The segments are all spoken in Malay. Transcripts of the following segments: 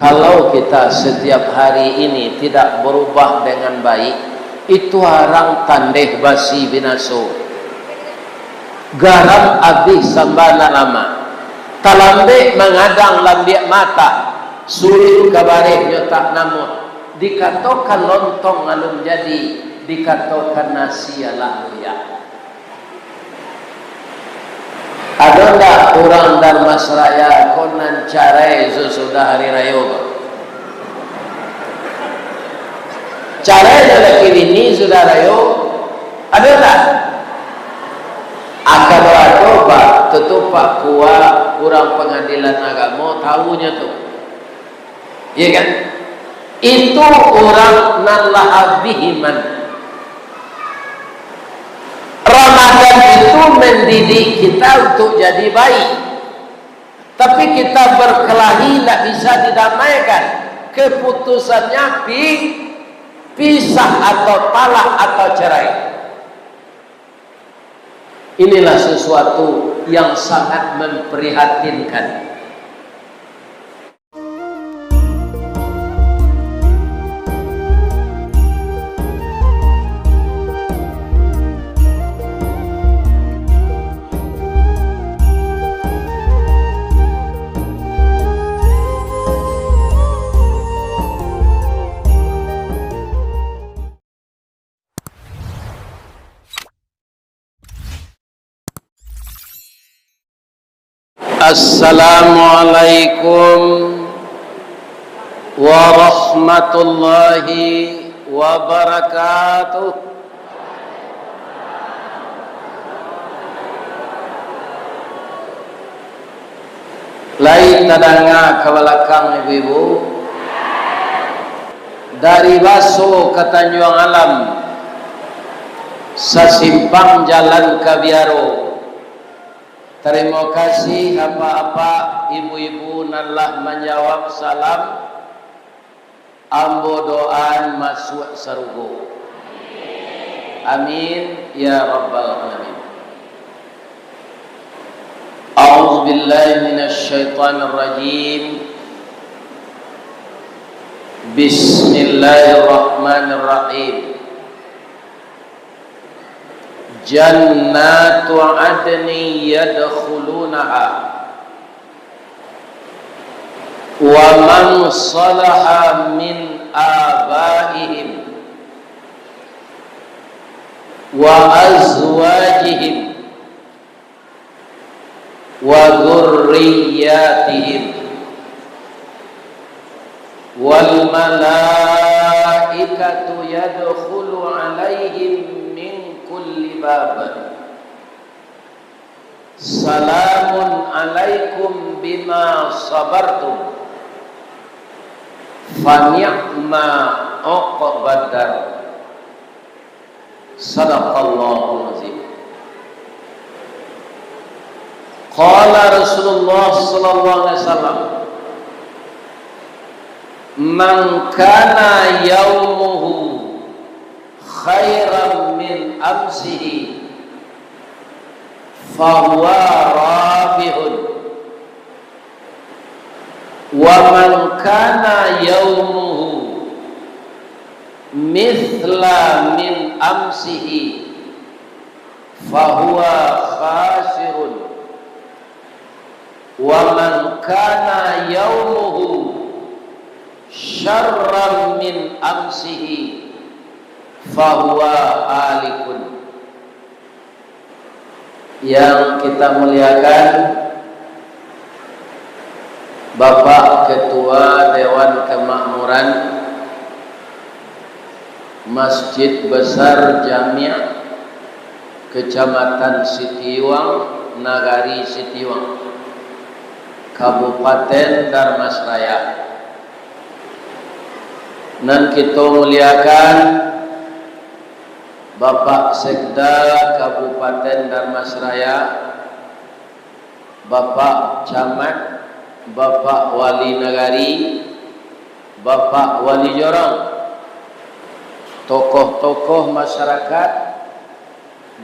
Kalau kita setiap hari ini tidak berubah dengan baik, itu harang tandeh basi binaso. Garam habis sambana lama. Talambe mengadang lambiak mata. Sulit kabareh nyotak namun. Dikatakan lontong alum jadi, dikatakan nasi ala ya. Ada enggak orang Darmasraya konan carai sesudah hari raya? Carai dalam ini sudah raya. Ada enggak? Akan coba tutupak kuah kurang pengadilan agama tahunya tuh. Iya kan? Itu orang nallah abihiman. Ramadan itu mendidik kita untuk jadi baik, tapi kita berkelahi tidak bisa didamaikan. Keputusannya pisah atau talak atau cerai. Inilah sesuatu yang sangat memprihatinkan. Assalamualaikum warahmatullahi wabarakatuh. Lain tadanga kawalakang ibu-ibu dari Baso ke Tanjung Alam sasimpang jalan Kabiaro. Terima kasih apa-apa ibu-ibu nallah menjawab salam. Ambo doaan masuk sarugo. Amin ya rabbal alamin. A'udzu billahi minasy syaithanir rajim. Bismillahirrahmanirrahim. Jannatu adni yadkhulunaha wa man salaha min abaihim wa azwajihim wa dhurriyyatihim wal malaikatu yadkhulu alaihim kulli bab. Salamun alaikum bima sabartum fa ni'ma uqbadar. Sadaqallahul azim. Qala Rasulullah sallallahu alaihi wasallam, man kana yaumuhu khairan min amsihi fahuwa rabihun wa man kana yaumuhu mithla min amsihi fahuwa khasirun wa man kana yaumuhu syarran min amsihi fahuwa alikun. Yang kita muliakan Bapak Ketua Dewan Kemakmuran Masjid Besar Jamiah Kecamatan Sitiwang, Nagari Sitiwang, Kabupaten Darmasraya. Dan kita muliakan Bapak Sekda Kabupaten Darmasraya, Bapak Camat, Bapak Wali Nagari, Bapak Wali Jorong, tokoh-tokoh masyarakat,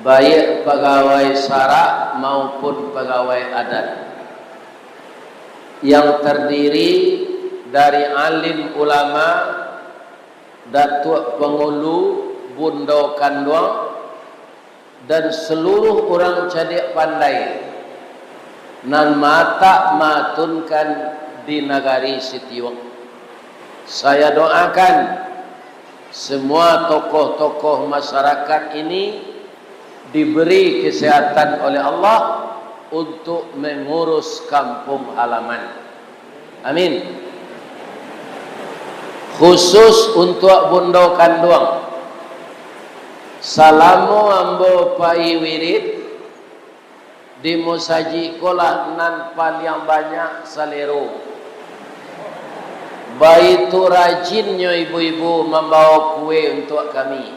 baik pegawai sara maupun pegawai adat, yang terdiri dari alim ulama, datuk pengulu, bundo kanduang, dan seluruh orang cadik pandai nan mata matunkan di negari Sitiwang. Saya doakan semua tokoh-tokoh masyarakat ini diberi kesehatan oleh Allah untuk mengurus kampung halaman. Amin. Khusus untuk bundo kanduang, salamu ambo pai wirid di musaji kolah nan paling banyak salero. Baik itu rajinnya ibu-ibu membawa kue untuk kami.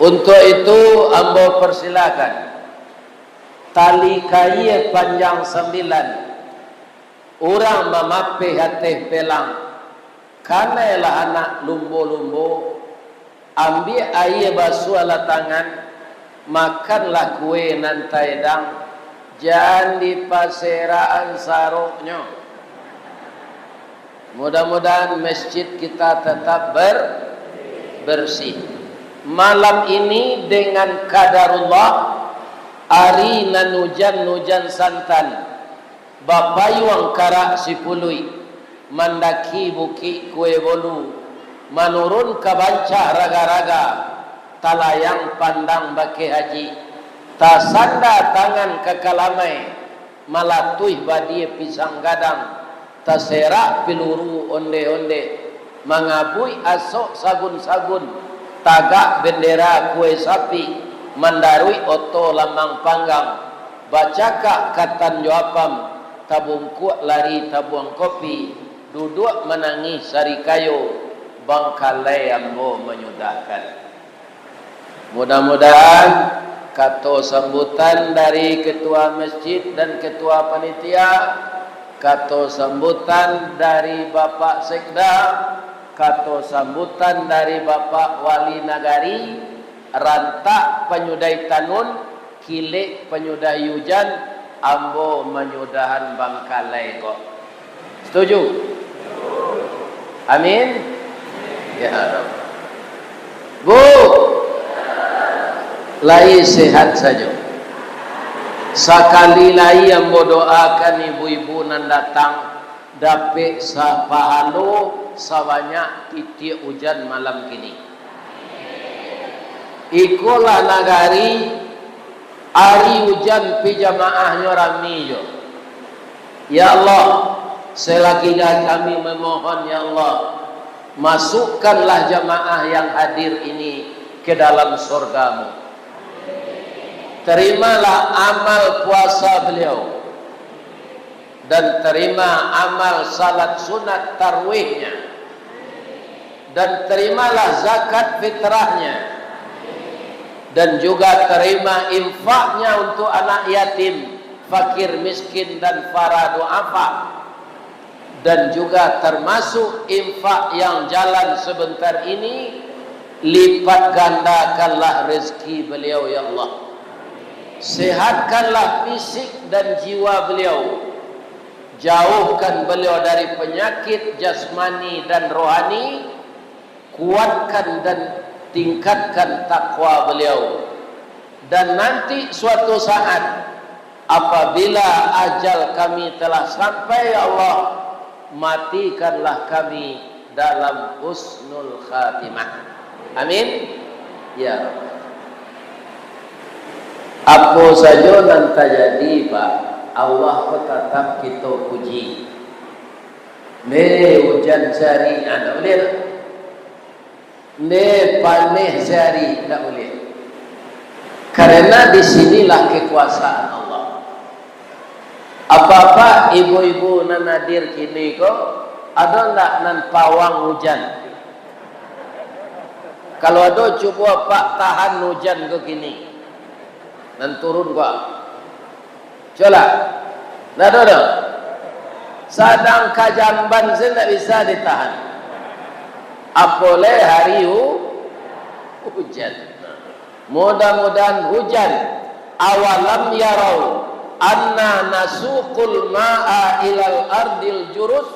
Untuk itu ambo persilakan tali kayu panjang 9. Orang memape hati pelang, kanelah anak lumbo-lumbo, ambil air basuh ala tangan, makanlah kue nantai dang, jangan di paseraan saruknya. Mudah-mudahan masjid kita tetap bersih. Malam ini dengan kadarullah, hari nan hujan santan, bapayuang karak sipului, mandaki buki kue bolu, menurun ke banca raga-raga, talayang pandang baki haji, tasanda tangan ke kalamai, malatuih badi pisang gadang, taserak piluru onde-onde, mangabui asok sagun-sagun, tagak bendera kue sapi, mandarui oto lamang panggang, bacaka katan joapam, tabungku lari tabuang kopi, duduk menangis sari kayu, bangkalai ambo menyudahkan. Mudah-mudahan kata sambutan dari ketua masjid dan ketua panitia, kata sambutan dari Bapak Sekda, kata sambutan dari Bapak Wali Nagari, rantak penyudai tanun, kilik penyudai hujan, ambo menyudahan bangkalai kok. Setuju? Amin. Ya Rabb. Bu, lai sehat saja. Sekali lai ambo doakan ibu-ibu nan datang dapat sapahalo sabanyak titik hujan malam kini. Ikulah nagari hari hujan pijamaahnya rami jo. Ya Allah, selagi kami memohon ya Allah, masukkanlah jamaah yang hadir ini ke dalam surgamu. Terimalah amal puasa beliau dan terima amal salat sunat tarwihnya, dan terimalah zakat fitrahnya, dan juga terima infaknya untuk anak yatim, fakir miskin dan para duafa, dan juga termasuk infak yang jalan sebentar ini, lipat gandakanlah rezeki beliau ya Allah. Sehatkanlah fisik dan jiwa beliau, jauhkan beliau dari penyakit jasmani dan rohani, kuatkan dan tingkatkan takwa beliau. Dan nanti suatu saat apabila ajal kami telah sampai ya Allah, matikanlah kami dalam husnul khatimah. Amin ya Rabb. Apa saja nanti jadi Pak, Allah tetap kita puji. Ne hujan sehari tak boleh, ne panen sehari tak boleh. Karena di sinilah kekuasaan Allah. Apa-apa ibu-ibu nan hadir kini kok ada tak nan pawang hujan? Kalau ada coba Pak tahan hujan ke kini, dan turun kok. Coba, nak ada. Sadang kajamban saya tak bisa ditahan. Apoleh hari hujan. Mudah-mudahan hujan. Awalam yarau anna nasuqul ma'a ilal ardil jurus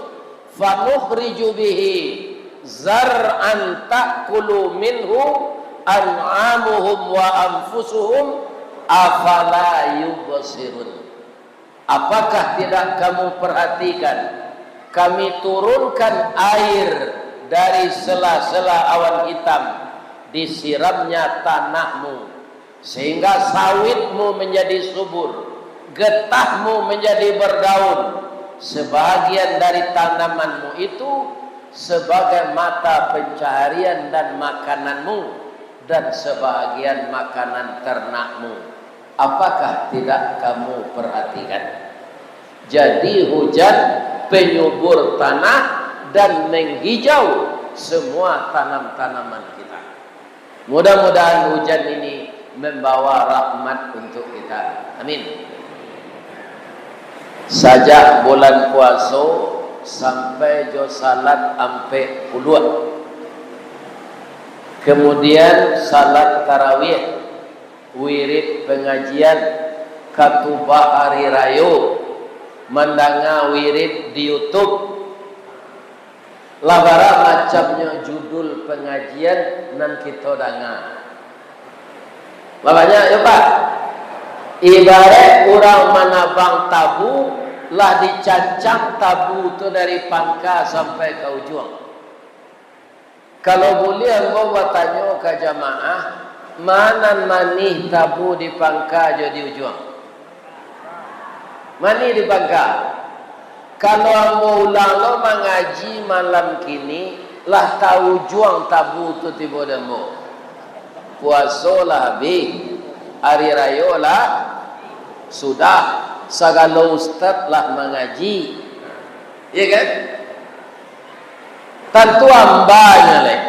fanukhriju bihi zar'an ta'kulu minhu an'amuhum wa anfusuhum afala yubsirun. Apakah tidak kamu perhatikan, kami turunkan air dari sela-sela awan hitam, disiramnya tanahmu sehingga sawitmu menjadi subur, getahmu menjadi berdaun. Sebahagian dari tanamanmu itu sebagai mata pencaharian dan makananmu, dan sebahagian makanan ternakmu. Apakah tidak kamu perhatikan? Jadi hujan penyubur tanah dan menghijau semua tanam-tanaman kita. Mudah-mudahan hujan ini membawa rahmat untuk kita. Amin. Sajak bulan puasa sampai jo salat ampe puluhan. Kemudian salat tarawih, wirid pengajian, katubah hari rayo, mandanga wirid di YouTube. Labara macamnya judul pengajian nan kita dengar. Makanya ya Pak, ibarat orang manabang tabu lah dicancang tabu itu dari pangka sampai ke ujung. Kalau boleh engkau bertanya ke jamaah, mana manih tabu di pangka jadi ujung? Manih di pangka. Kalau mau ulang lo mengaji malam kini lah tahu juang tabu tu tiba demo. Puasa lah habis, hari raya lah sudah, segala ustaz lah mengaji, ya kan? Tentu ambanya leh.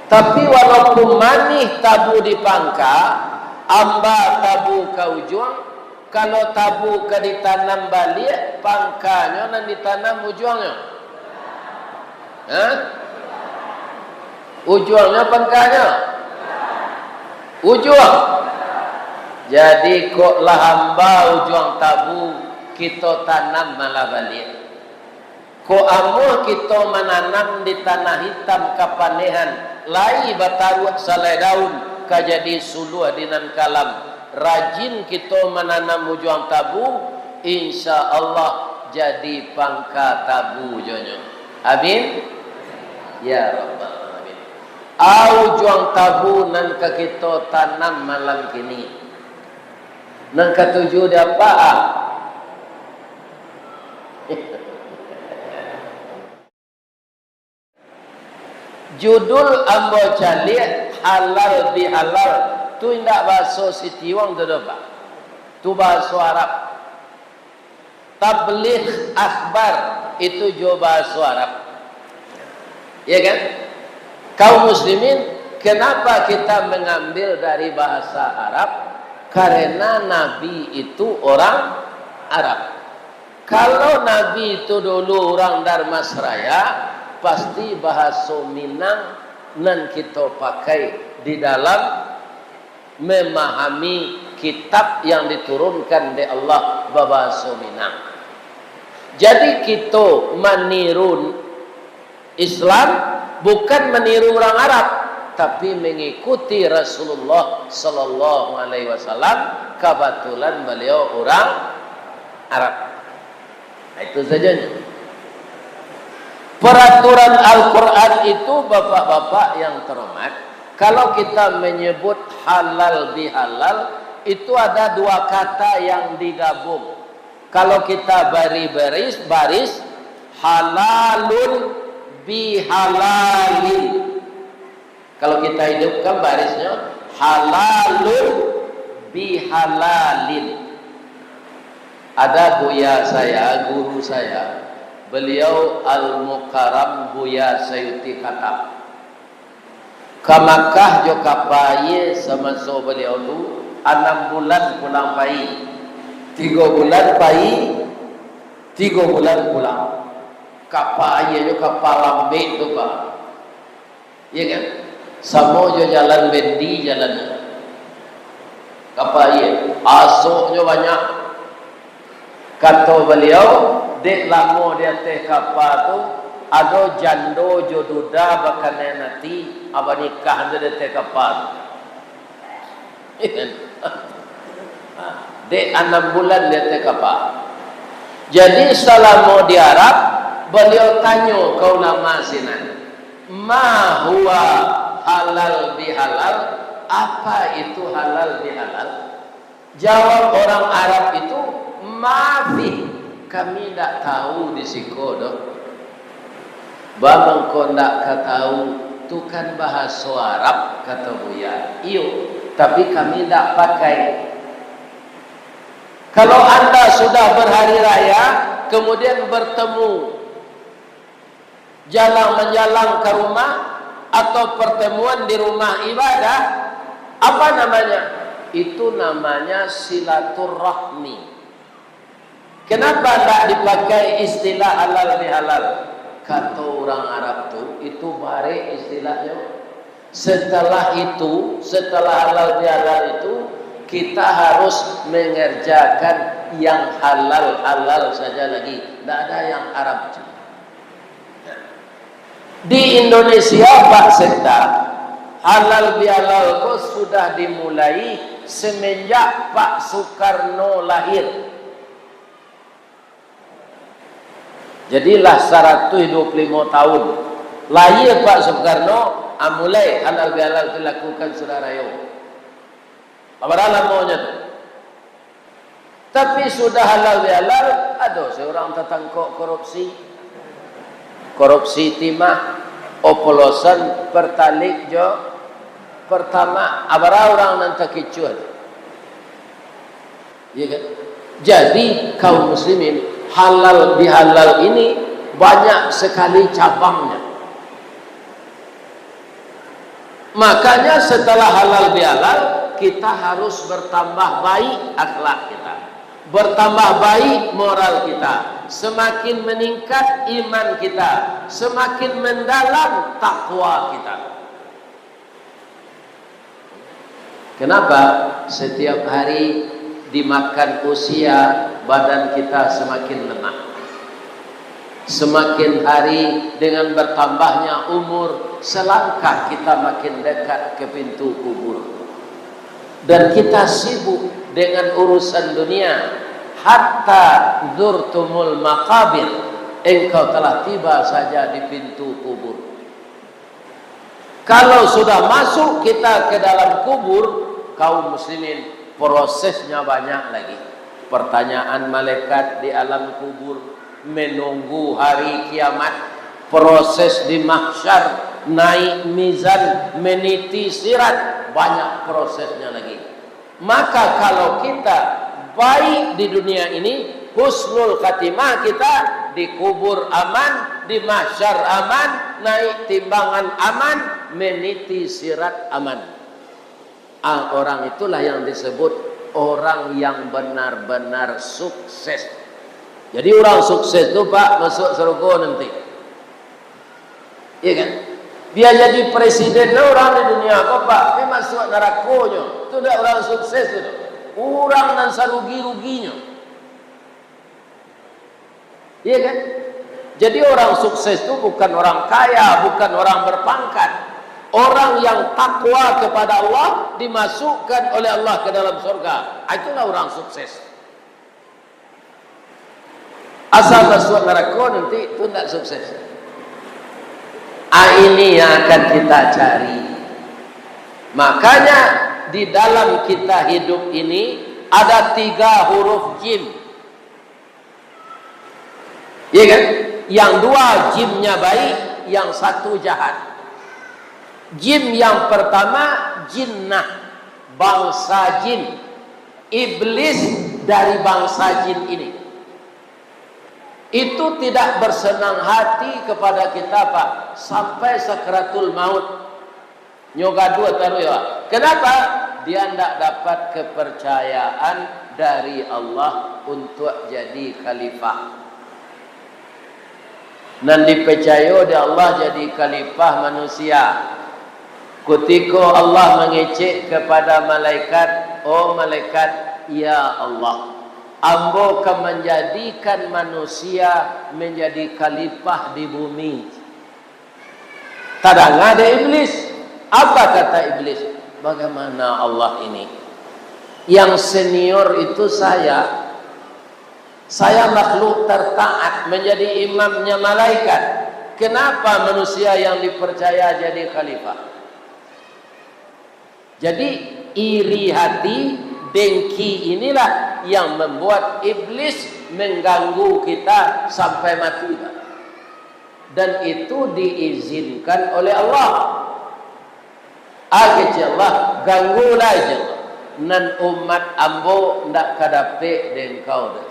Tapi walaupun manih tabu di pangka, amba tabu kau juang. Kalau tabu ke ditanam balik, pangkanya nan ditanam ujungnya. Hah? Ujungnya pangkanya? Ujung. Jadi kok lah hamba ujung tabu kita tanam malah balik. Kok amul kita menanam di tanah hitam kapanehan, lai bataru salai daun kajadi suluh dinan kalam. Rajin kita menanam ujung tabu, insya Allah jadi pangka tabu jonyo. Amin. Ya Rabbal alamin. Ujung tabu nan ke kita tanam malam kini. Nan ketujuh dia apa? Judul ambo calik halal bihalal. Tu indak bahasa Sitiwang tu apa? Tu bahasa Arab. Tabligh akhbar itu juga bahasa Arab. Ya kan? Kaum muslimin, kenapa kita mengambil dari bahasa Arab? Karena Nabi itu orang Arab. Kalau Nabi itu dulu orang Darmasraya, pasti bahasa Minang nan kita pakai di dalam memahami kitab yang diturunkan oleh Allah bahasa Minang. Jadi kita meniru Islam bukan meniru orang Arab, tapi mengikuti Rasulullah sallallahu alaihi wasallam. Kebetulan beliau orang Arab. Itu saja. Peraturan Al-Quran itu bapak-bapak yang terhormat, kalau kita menyebut halal bihalal, itu ada dua kata yang digabung. Kalau kita baris halalun bihalalin. Kalau kita hidupkan barisnya halalun bihalalin. Ada buya saya, guru saya, beliau Al-Mukarram Buya Sayuti Khatam. Ke Makkah jo kapaye sama so beliau tu 6 bulan pulang pai, 3 bulan pai, 3 bulan pulang. Kapaye jo kapalambe tu Pak. Ya kan? Samo jo jalan bendi jalan. Kapal iya, asuknya banyak. Kata beliau, dek lama dia teh kapal tu, ada jando jododa bakal nanti, abah nikah dia teh kapal. Dek 6 bulan dia teh kapal. Jadi selama di Arab, beliau tanya ke ulama sinan, ma huwa halal bihalal, apa itu halal bihalal? Jawab orang Arab itu, maafi, kami tak tahu di siko doh. Bang kau tak tahu, tu kan bahasa Arab kata Buya. Iyo, tapi kami tak pakai. Kalau anda sudah berhari raya, kemudian bertemu jalan-menjalan ke rumah atau pertemuan di rumah ibadah, apa namanya? Itu namanya silaturahmi. Kenapa tidak dipakai istilah halal bihalal? Kata orang Arab itu bare istilahnya. Setelah halal bihalal itu, kita harus mengerjakan yang halal saja lagi. Tidak ada yang Arab. Di Indonesia Pak Sekda, halal bihalal itu sudah dimulai semenjak Pak Soekarno lahir. Jadilah 125 tahun lahir Pak Soekarno, mulai halal bihalal dilakukan saudara yo. Apa namanya tu? Tapi sudah halal bihalal, ada seorang tertangkap korupsi timah, oplosan pertalik jo pertama, abara orang nanti kecuali. Ya kan? Jadi kaum muslimin, halal bihalal ini banyak sekali cabangnya. Makanya setelah halal bihalal, kita harus bertambah baik akhlak kita, bertambah baik moral kita, semakin meningkat iman kita, semakin mendalam takwa kita. Kenapa? Setiap hari dimakan usia, badan kita semakin lemah. Semakin hari dengan bertambahnya umur, selangkah kita makin dekat ke pintu kubur. Dan kita sibuk dengan urusan dunia. Hatta zurtumul maqabir, engkau telah tiba saja di pintu kubur. Kalau sudah masuk kita ke dalam kubur, kaum muslimin, prosesnya banyak lagi. Pertanyaan malaikat di alam kubur, menunggu hari kiamat, proses di mahsyar, naik mizan, meniti sirat, banyak prosesnya lagi. Maka kalau kita baik di dunia ini, husnul khatimah, kita di kubur aman, di mahsyar aman, naik timbangan aman, meniti sirat aman. Orang itulah yang disebut orang yang benar-benar sukses. Jadi orang sukses itu Pak masuk surga nanti. Iya kan? Dia jadi presiden orang di dunia apa Pak? Dia masuk nerakanya. Itu dah orang sukses itu. Orang dan sarugi-ruginya. Iya kan? Jadi orang sukses itu bukan orang kaya, bukan orang berpangkat. Orang yang takwa kepada Allah dimasukkan oleh Allah ke dalam surga. Itulah orang sukses. Asal masuk neraka nanti itu tidak sukses. Ini yang akan kita cari. Makanya di dalam kita hidup ini ada 3 huruf jim. Iya kan? Yang 2 jimnya baik, yang 1 jahat. Jin yang pertama jinnah, bangsa jin, iblis dari bangsa jin ini. Itu tidak bersenang hati kepada kita Pak sampai sakratul maut. Nyoga 2 taruh ya. Kenapa? Dia tidak dapat kepercayaan dari Allah untuk jadi khalifah. Dan dipercaya oleh Allah jadi khalifah manusia. Ketika Allah mengecek kepada malaikat, oh malaikat, ya Allah, ambo akan menjadikan manusia menjadi khalifah di bumi. Tadang ada iblis. Apa kata iblis? Bagaimana Allah ini? Yang senior itu saya makhluk tertaat menjadi imamnya malaikat. Kenapa manusia yang dipercaya jadi khalifah? Jadi iri hati, dengki inilah yang membuat iblis mengganggu kita sampai mati. Dan itu diizinkan oleh Allah. Allah ganggulah aja. Nan umat ambo ndak kadape den kau dah.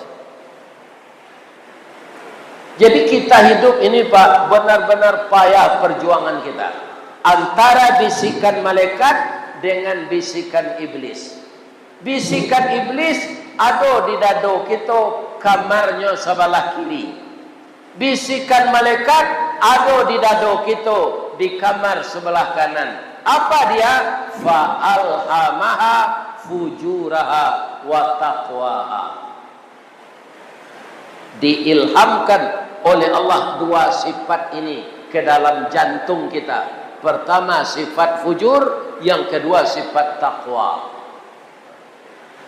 Jadi kita hidup ini Pak, benar-benar payah perjuangan kita antara bisikan malaikat dengan bisikan iblis. Bisikan iblis ada di dado kita, kamarnya sebelah kiri. Bisikan malaikat ada di dado kita, di kamar sebelah kanan. Apa dia? Fa'alhamaha fujuraha wa taqwaha. Diilhamkan oleh Allah dua sifat ini ke dalam jantung kita. Pertama sifat fujur, yang kedua sifat taqwa.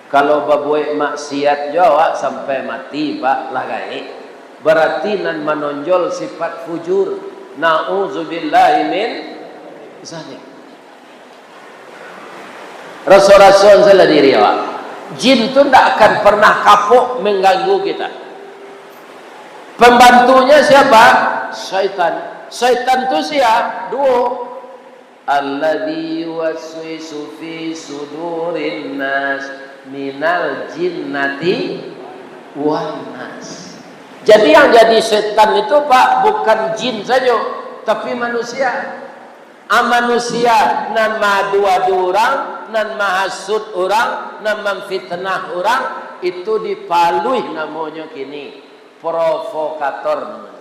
Kalau babuai maksiat jawab sampai mati Pak lagai, berarti nan menonjol sifat fujur. Na'udzubillahi min zalik. Rasul-rasul salah diri awak. Jin tu tidak akan pernah kapok mengganggu kita. Pembantunya siapa? Syaitan. Syaitan tu siapa? Dua. Alladzi yuwaswisu fi sudurin nas minal jinnati wan nas. Jadi yang jadi setan itu Pak bukan jin saja, tapi manusia. Manusia nan madu-adu orang, nan mahasud orang, nan memfitnah orang, itu dipalui namanya kini provokator namanya.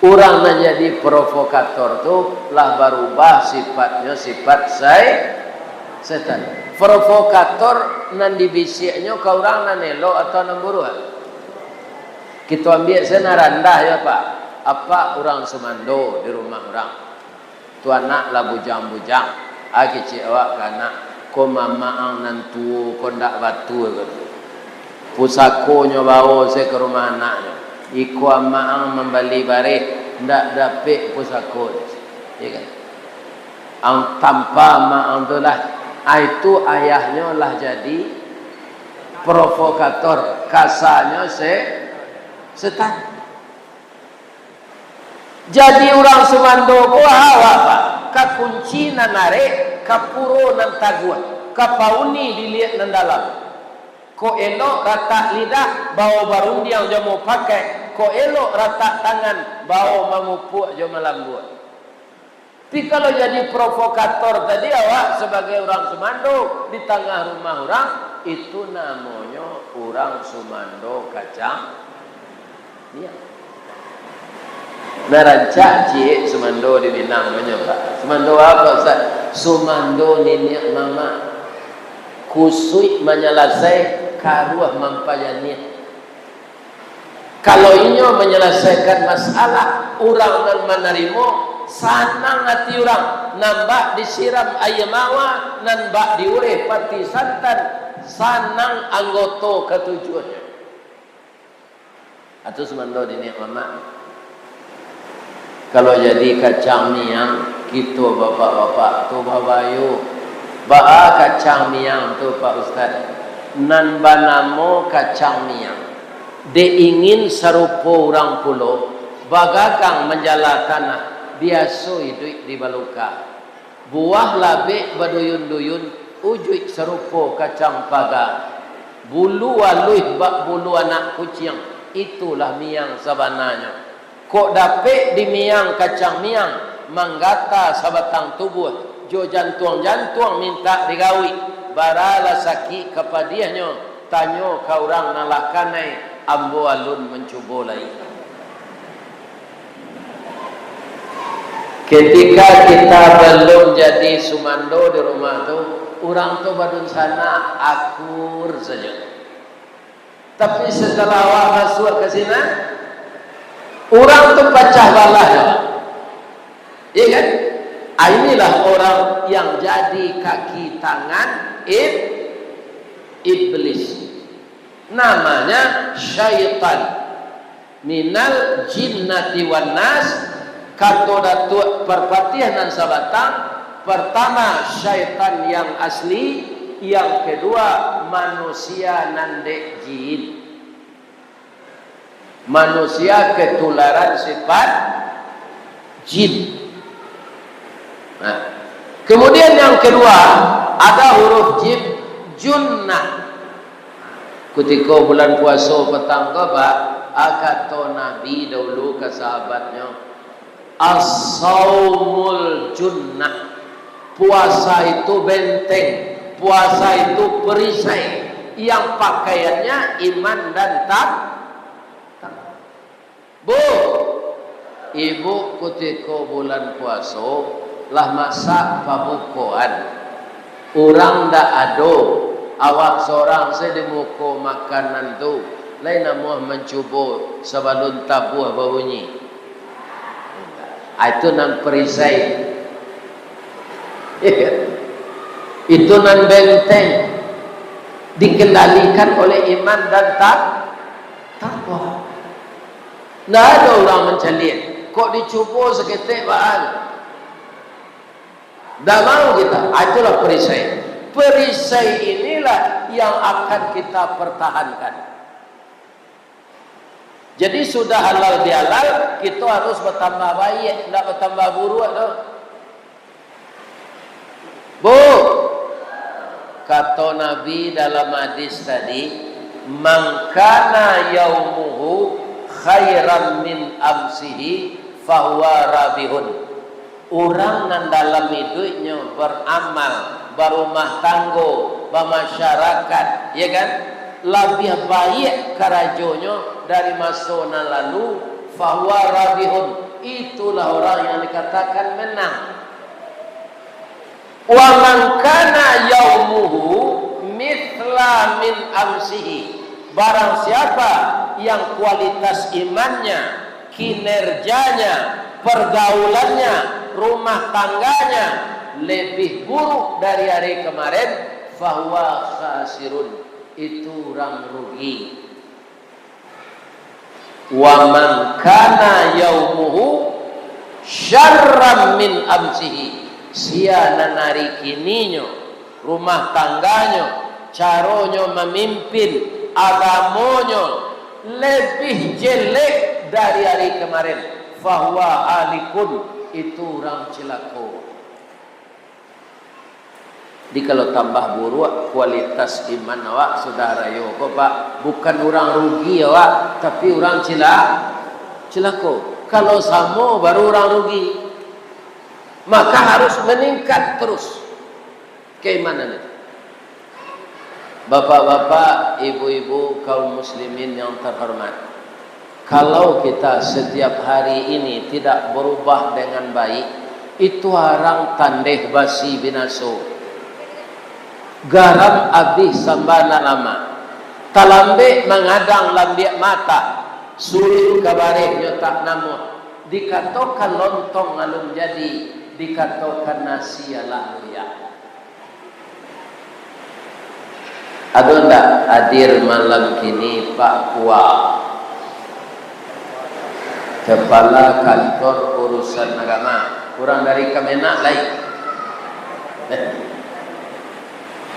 Orang menjadi provokator tu lah berubah sifatnya sifat setan. Provokator nan dibisiknya ke orang nan elok atau nan buruk. Kita ambil sana rendah ya Pak. Apa orang semando di rumah orang tu anak lah bujang-bujang kecil awak kana ko mamaang nantu ko ndak batu gitu pusakonyo bawa saya ke rumah anaknya iko amaang membeli bare ndak dapat pusako ya kan ang tanpa maang tu lah itu ayahnya lah jadi provokator kasarnya setan. Jadi orang semando ko hawa Pak ka kunci nan nare ka puro nan taguan ka pauni dilihat nan dalam ko elok rata lidah bau barundi yang dia mau pakai ko elok rata tangan bau memupuk dia melambut. Tapi kalau jadi provokator tadi awak sebagai orang semando di tengah rumah orang itu namanya orang semando kacang ya. Narancak cik semando di Minang Pak. Semando apa Ustaz? Semando nenek mama kusui menyelesaikan karuah mampayani. Kalau inyo menyelesaikan masalah orang yang menerima sanang hati orang nambah disiram ayam mawa nambah diureh pati santan sanang anggota ketujuannya. Atau semando nenek mama kalau jadi kacang miang kita bapak-bapak tu babayu baa kacang miang tu Pak Ustaz nan banamo kacang miang de ingin serupa orang pulau bagagang menjala tanah biasa hidup di baluka buah labik baduyun-duyun ujuk serupa kacang pagar bulu aluih bak bulu anak kucing itulah miang sebenarnya. Kok dapet di miang kacang miang manggata sabatang tubuh jo jantung-jantung minta digawi barala sakit kepadiahnya tanyo ka orang nalakanai ambo alun mencuba lai. Ketika kita belum jadi sumando di rumah tu orang tu badun sana akur saja. Tapi setelah awak masuk ke sini, orang tu pecah belah. Iya kan? Inilah orang yang jadi kaki tangan iblis. Namanya syaitan. Minal jinnati wan nas, kato datuk perpatihan sabatang. Pertama syaitan yang asli, yang kedua manusia nandek jin. Manusia ketularan sifat jin. Nah, kemudian yang kedua ada huruf jim, junnah. Ketika bulan puasa petang ke Pak, akato Nabi dahulu ke sahabatnya, as-saumul junnah. Puasa itu benteng, puasa itu perisai yang pakaiannya iman dan takwa. Bu, ibu ketika bulan puasa lah masak pabukuan, orang dak ado, awak seorang saya di muka makanan tu, lain nama mencuba sebelum tabuh berbunyi. Itu nan perisai. Itu nan benteng, dikendalikan oleh iman dan takwa. Tidak ada orang mencelir. Kok dicuba seketik bahan? Tidak mau kita. Itulah perisai. Perisai inilah yang akan kita pertahankan. Jadi sudah halal bihalal, kita harus bertambah baik, tidak bertambah buruk. Bu, kata Nabi dalam hadis tadi, man kana yaumuhu khairan min amsihi fahuwa rabihun. Orang yang dalam hidupnya beramal, berumah tangga, bermasyarakat, ya kan? Lebih baik kerajonya dari masa yang lalu, fahuwa rabihun. Itulah orang yang dikatakan menang. Wa man kana yaumuhu mithla min amsihi. Barang siapa yang kualitas imannya, kinerjanya, pergaulannya, rumah tangganya lebih buruk dari hari kemarin, fahuwa khasirun. Itu orang rugi. Wa man kana yaumuhu syarram min amsihi. Sia nanari kininya, rumah tangganya, caronyo memimpin, agamonyo lebih jelek dari hari kemarin. Fahuwa alikun. Itu orang celaka. Jadi kalau tambah buruk kualitas iman awak, saudara yo kok Pak, bukan orang rugi awak, tapi orang celaka. Kalau sama baru orang rugi. Maka harus meningkat terus keimanan itu. Bapak-bapak, ibu-ibu, kaum muslimin yang terhormat, kalau kita setiap hari ini tidak berubah dengan baik, itu harang tandeh basi binaso. Garam abis sambana lama, talambe mengadang lambiak mata, sulit kabarehnya tak namun. Dikatakan lontong alum jadi, dikatakan nasi ala ya. Ada tak hadir malam kini Pak Kua, Kepala Kantor Urusan Agama, kurang dari Kemenak lain.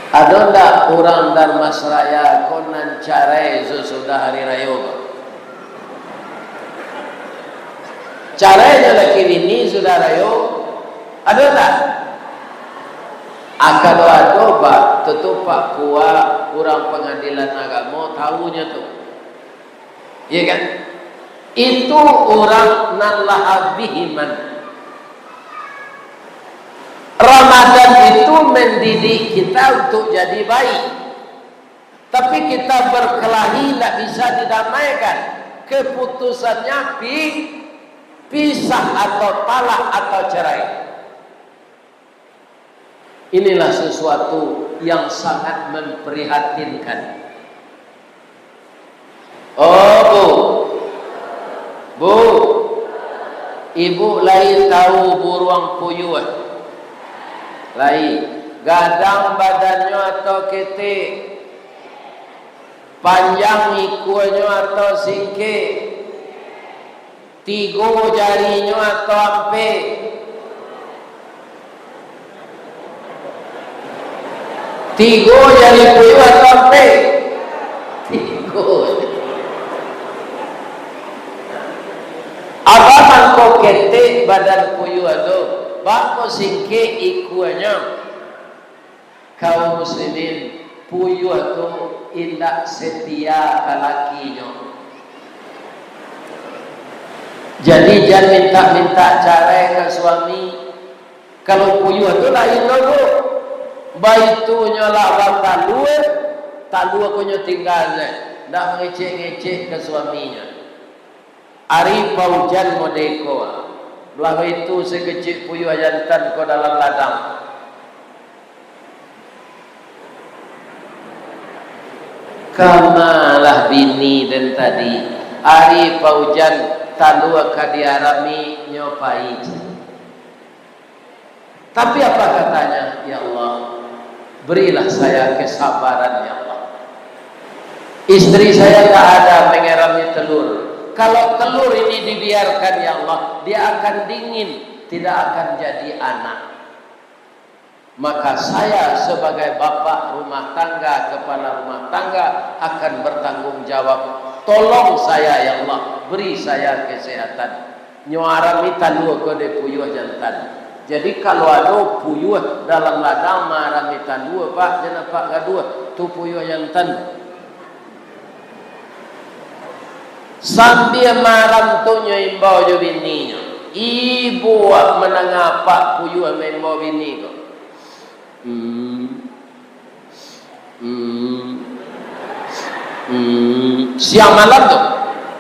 Ada tak orang Darmas Raya konan carai sesudah hari raya? Caranya lagi ini sudah raya. Ada tak? Akan ada Pak, tentu Pak Kua kurang pengadilan agama tahunya tu, ya kan? Itu orang nalah bihiman. Ramadan itu mendidik kita untuk jadi baik, tapi kita berkelahi tidak bisa didamaikan. Keputusannya pisah atau talak atau cerai. Inilah sesuatu yang sangat memprihatinkan. Oh Bu, ibu lain tahu buruang puyuh, lain gadang badannya atau ketik, panjang ikunya atau singkir, tiga jarinya atau ampe, tiga jari puyuh atau ampe, tiga. Apa mangko ketik badan puyuh itu, bako singke ikunya. Kaum muslimin, puyuh itu indak setia ke lakinya. Jadi jangan minta-minta cerai ke suami. Kalau puyuh itu lain dulu. Baitunya lawan talua kunya tinggalnya. Tidak mengecek-ngecek ke suaminya. Ari paujan modeko belah itu sekecil puyuh jantan ko dalam ladang. Kamalah bini dan tadi ari paujan talua kadiarami nyopai. Tapi apa katanya? Ya Allah, berilah saya kesabaran ya Allah. Istri saya tak ada mengerami telur. Kalau telur ini dibiarkan ya Allah, dia akan dingin, tidak akan jadi anak. Maka saya sebagai bapak rumah tangga, kepala rumah tangga akan bertanggung jawab. Tolong saya ya Allah, beri saya kesehatan. Nyuarami talua kode puyuh jantan. Jadi kalau ada puyuh dalam ladang marami talua pak, jangan pak gadua, tu puyuh jantan. Sambil maram tu nyimbau jo bininya. Ibu menangapa puyuh membawa bini ko. Siang malam tu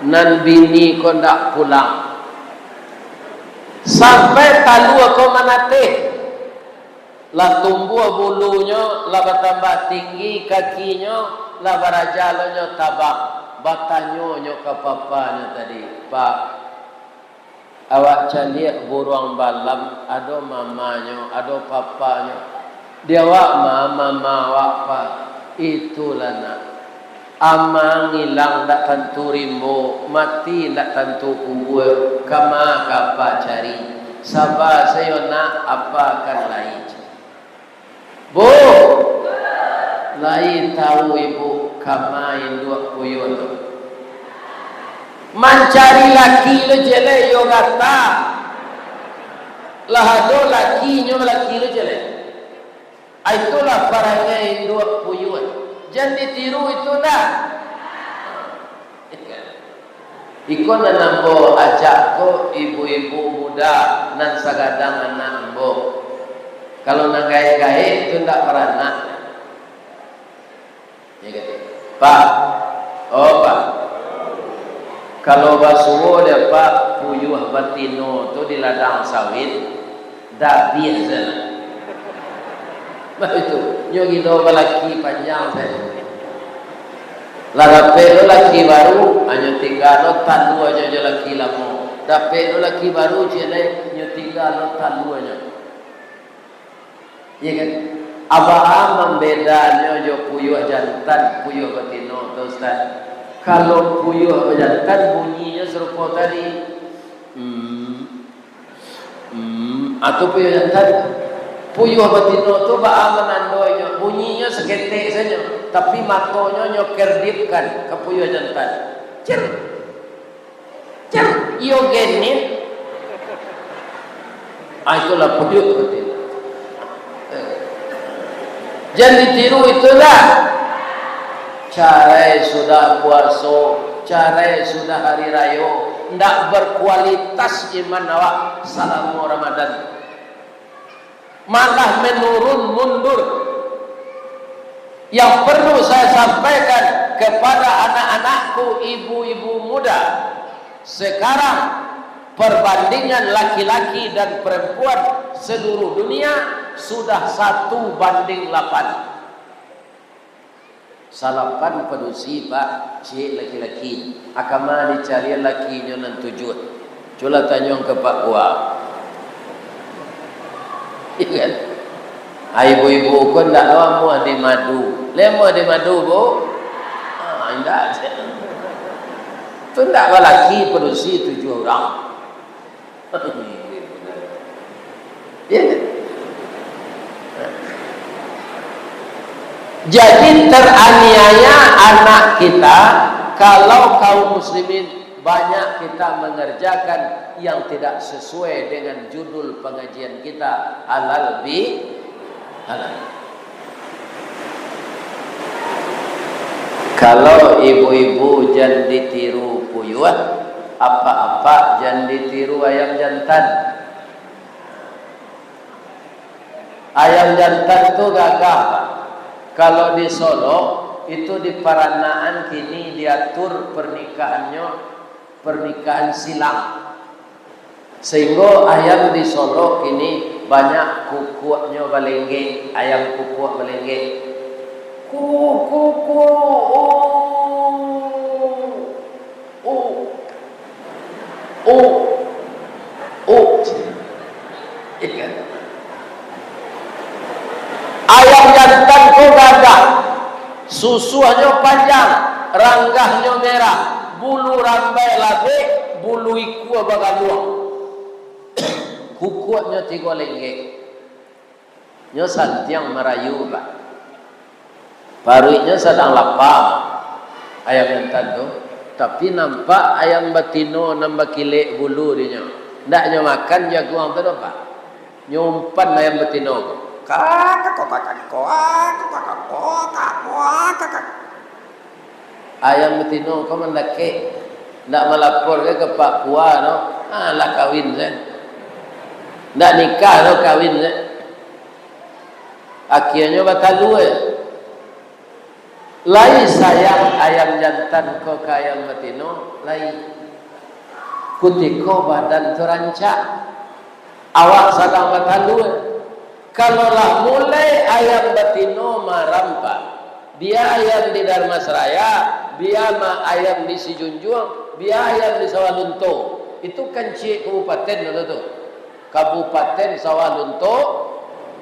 nan bini ko ndak pulang. Sampai talua ko manate. Lah tumbuh bulunya, lah bertambah tinggi kakinya, lah barajalonya tabang. Batanyo ke papanya tadi, Pak, awak caliak buruang balam, ada mamanya, ada papanya. Dia awak mama awak Pak, itulah nak. Amang hilang tak tentu rimbo, mati tak tentu kubur, kama kapa cari. Sabar saya nak apa akan lain. Bu, lain tahu ibu kama induk puyuh tu. Mencari laki le jele yo kata. Lah do laki nyo laki le jele. Itulah paranya induk puyuh. Jangan ditiru itu dah. Ikon nambo ajak ko ibu-ibu muda nan sagadang anak ambo. Kalau nak gaya-gaya itu ndak peranak. Ya kata, Pak, oh Pak, kalau basuh dia Pak puyuh batino tu di ladang sawit, dah biasa. Bah itu, nyogi do balaki panjang saya. Ladape do laki baru, hanya tinggal do talu aja je laki lama. Dape do laki baru cile, nyo tinggal do talu aja. Ya kan? Abah membedanya jo puyuh jantan, puyuh batino tu Ustaz. Kalau puyuh jantan bunyinya serupa tadi. Atau puyuh jantan, puyuh batino tu ba menandonya bunyinya seketik saja, tapi matonya nyokerdipkan ke puyuh jantan. Cer. Cer, yo genit. Itulah puyuh batino. Jangan ditiru itulah. Cara sudah puasa, cara sudah hari raya, ndak berkualitas iman awak selama Ramadan. Malah menurun mundur. Yang perlu saya sampaikan kepada anak-anakku, ibu-ibu muda, sekarang perbandingan laki-laki dan perempuan seluruh dunia sudah 1:8. Salapan pedusi pak cik laki-laki akama dicari lakinya nan tujuh cula tanyong ke pak gua iya kan ibu-ibu ko ndak mau ada madu lemo ada madu bu indah tu ndak laki pedusi 7 orang iya kan. Jadi teraniaya anak kita kalau kaum muslimin banyak kita mengerjakan yang tidak sesuai dengan judul pengajian kita halal bi halal. Kalau ibu-ibu jangan ditiru puyuh, apa-apa jangan ditiru ayam jantan. Ayam jantan itu gagah Pak. Kalau di Solo itu di Paranaan kini diatur pernikahan silang. Sehingga ayam di Solo kini banyak kukunya balengge, ayam kukuk balengge. Kuku ikan. Ayam jantan ko gagah, susunya panjang, ranggahnya merah, bulu rambai labe, bulu iku bagaluang. Kukunya 3 lengge. Nyo santiang merayu Pak. Parunya sedang lapang ayam jantan tu, tapi nampak ayam batino nambah kilek bulu dia. Ndaknya makan jaguang tu Pak. Nyumpan ayam batino. Ayam betino kau mendaki ndak melapor ke Pak Kua no lah kawin saya ndak nikah no kawin saya akhirnya batalu lai sayang ayam jantan kau ke ayam betino lai kutiko badan terancak awak sedang batalu. Kalau lah mulai ayam batino marampa, dia ayam di Darmasraya, dia ayam di Sijunjuang, dia ayam di Sawalunto. Itu kan cik kabupaten itu. Kabupaten Sawalunto,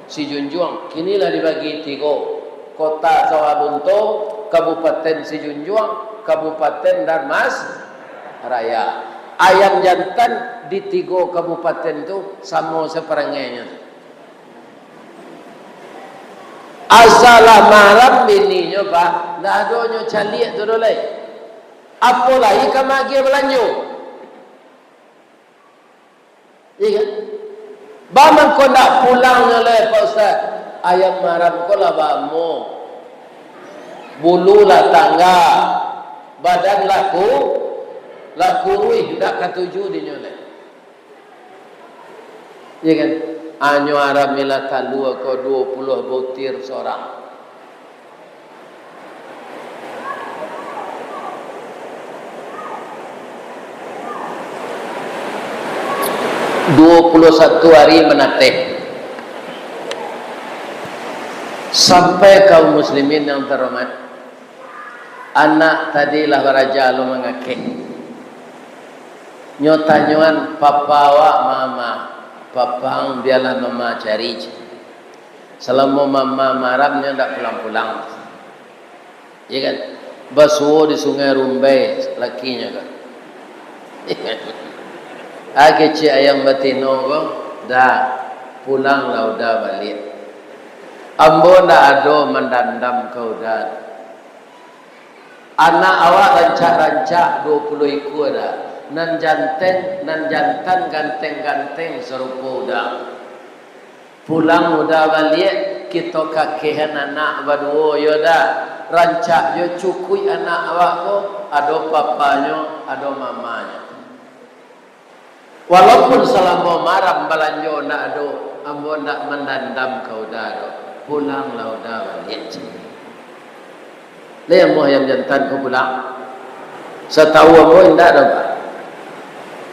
Sijunjuang. Kinilah dibagi 3. Kota Sawalunto, Kabupaten Sijunjuang, Kabupaten Darmasraya. Ayam jantan di 3 kabupaten itu sama seperangainya. Asalah malam bininya Pak, dah adonyo caliak tu dolai. Apa lagi kamagi belanjo? Iya kan? Bamang kau nak pulang oleh Pak Ustaz. Ayam maram kau lah bamu. Bulu lah tangga. Badan laku ruih tak ketujuh dinyoleh. Iya kan? Anyo Arab mila talua ko 20 butir seorang. "21 hari menateh." Sampai kaum muslimin yang terhormat, anak tadilah raja lo mengakeh. Nyotanyuan papa wa mama. Papang biarlah mama cari. Selama mama maramnya tak pulang-pulang. Ya kan? Basuh di Sungai Rumbai lakinya kan. Cik ayam batino ko dah pulang lah udah balik. Ambo ndak ada mendandam kau dah. Anak awak rancak-rancak 20 ekor dah. Nan jantan ganteng-ganteng serupa udah. Pulang udah balik kita kakehan anak berdua yo dah. Rancak yo cukui anak awak ko ada papanya, ada mamanya. Walaupun selama maram balanjo ndak ada, ambo ndak mendandam kau dah. Pulanglah udah balik. Le mo ayam jantan ko pulang. Setahu ambo ndak ada Pak.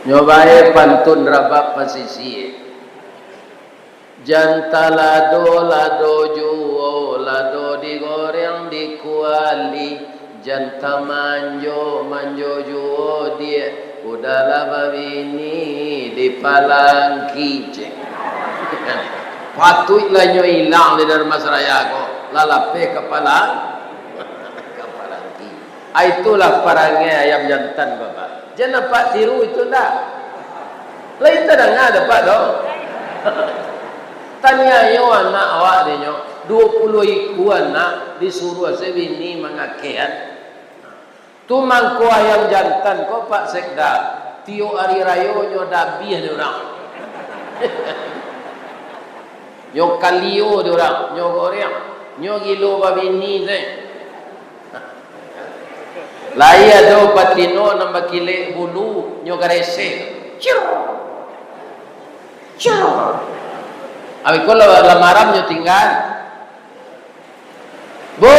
Nyobae pantun rabak pasisi. Janta lado juo, lado digoreng dikuali. Janta manjo juo dia. Udahlah babini dipalangki. Patutlah nyo hilang di dalam masyarakat ko. Lalape kepala. Itulah parangnya ayam jantan bapak. Jangan pak tiru itu dah. Lain tak ada pak dong. Tanya yo anak awak dia nyo 20 iku anak disuruh sebini mengakean. Tu mangko ayam jantan ko pak sekda. Tio hari raya nyo dabih dia orang. Nyo kalio dia orang, nyo goreng, nyo gilo babini deh. Laya do patino namba kile bulu nyo garese. Abi ko lamaram nyo tinggal. Bu.